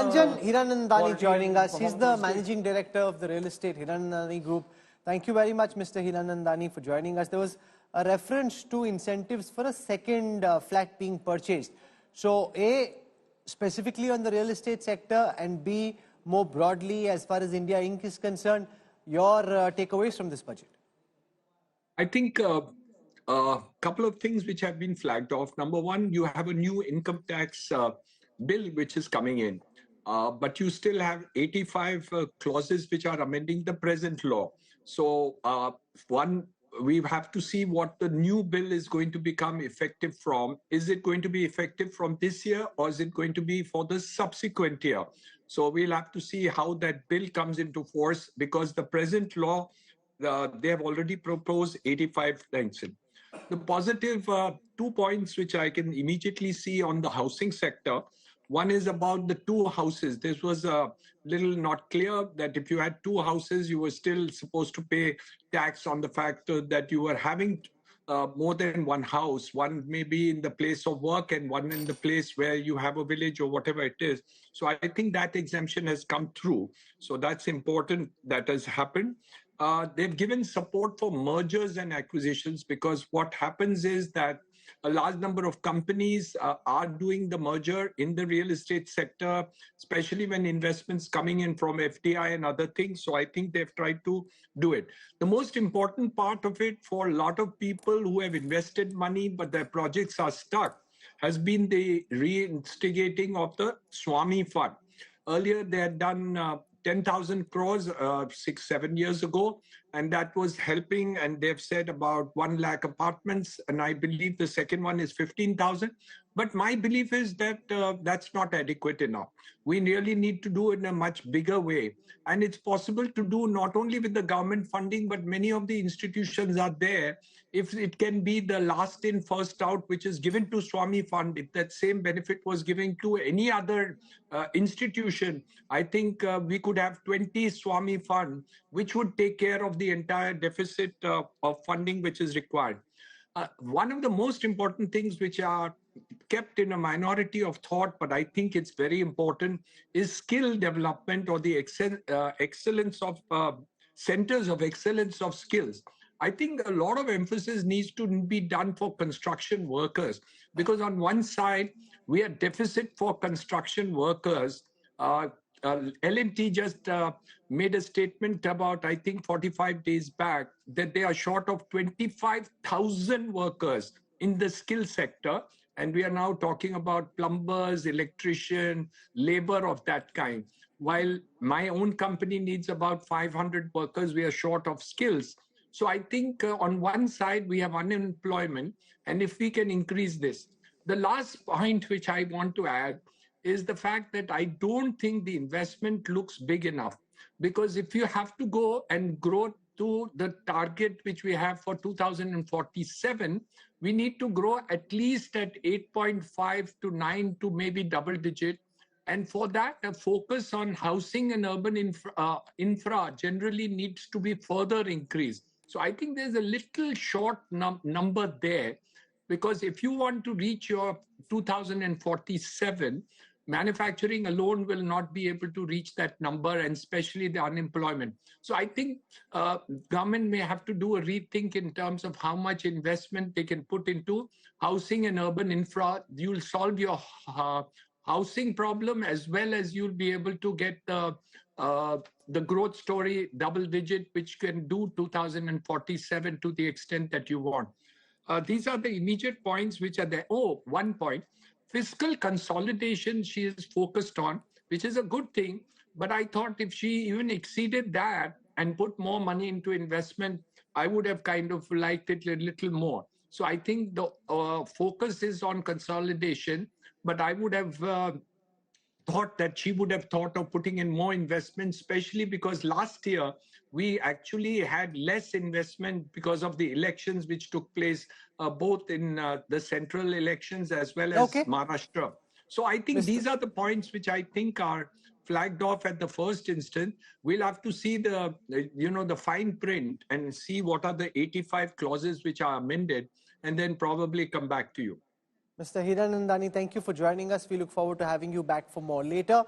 Niranjan Hiranandani joining us. He's the performance managing director of the real estate Hiranandani Group. Thank you very much, Mr. Hiranandani, for joining us. There was a reference to incentives for a second flat being purchased. So, A, specifically on the real estate sector, and B, more broadly as far as India Inc. is concerned, your takeaways from this budget? I think a couple of things which have been flagged off. Number one, you have a new income tax bill which is coming in, but you still have 85 clauses which are amending the present law. So we have to see what the new bill is going to become effective from. Is it going to be effective from this year, or is it going to be for the subsequent year? So we'll have to see how that bill comes into force, because the present law, they have already proposed 85 things. The positive 2 points which I can immediately see on the housing sector. One is about the two houses. This was a little not clear, that if you had two houses, you were still supposed to pay tax on the fact that you were having more than one house. One may be in the place of work and one in the place where you have a village or whatever it is. So I think that exemption has come through. So that's important, that has happened. They've given support for mergers and acquisitions, because what happens is that a large number of companies are doing the merger in the real estate sector, especially when investments coming in from FDI and other things. So I think they've tried to do it. The most important part of it for a lot of people who have invested money but their projects are stuck has been the reinstigating of the Swami Fund. Earlier, they had done 10,000 crores 6-7 years ago, and that was helping, and they've said about 1 lakh apartments, and I believe the second one is 15,000. But my belief is that that's not adequate enough. We really need to do it in a much bigger way, and it's possible to do not only with the government funding, but many of the institutions are there. If it can be the last in, first out, which is given to Swami Fund, if that same benefit was given to any other institution, I think we could have 20 Swami Fund, which would take care of the entire deficit of funding which is required. One of the most important things which are kept in a minority of thought, but I think it's very important, is skill development, or the excellence of centers of excellence of skills. I think a lot of emphasis needs to be done for construction workers, because on one side, we are deficit for construction workers. L&T just made a statement about, I think, 45 days back, that they are short of 25,000 workers in the skill sector. And we are now talking about plumbers, electrician, labor of that kind. While my own company needs about 500 workers, we are short of skills. So I think on one side, we have unemployment, and if we can increase this. The last point which I want to add is the fact that I don't think the investment looks big enough. Because if you have to go and grow to the target which we have for 2047, we need to grow at least at 8.5 to 9 to maybe double digit. And for that, a focus on housing and urban infra generally needs to be further increased. So I think there's a little short number there, because if you want to reach your 2047, manufacturing alone will not be able to reach that number, and especially the unemployment. So I think government may have to do a rethink in terms of how much investment they can put into housing and urban infra. You'll solve your housing problem, as well as you'll be able to get the growth story double digit, which can do 2047 to the extent that you want. These are the immediate points which are there. Oh, one point. Fiscal consolidation she is focused on, which is a good thing. But I thought if she even exceeded that and put more money into investment, I would have kind of liked it a little more. So I think the focus is on consolidation, but I would have thought that she would have thought of putting in more investment, especially because last year we actually had less investment because of the elections which took place both in the central elections as well as Maharashtra. So I think these are the points which I think are flagged off at the first instance. We'll have to see the, the fine print and see what are the 85 clauses which are amended, and then probably come back to you. Mr. Hiranandani, thank you for joining us. We look forward to having you back for more later.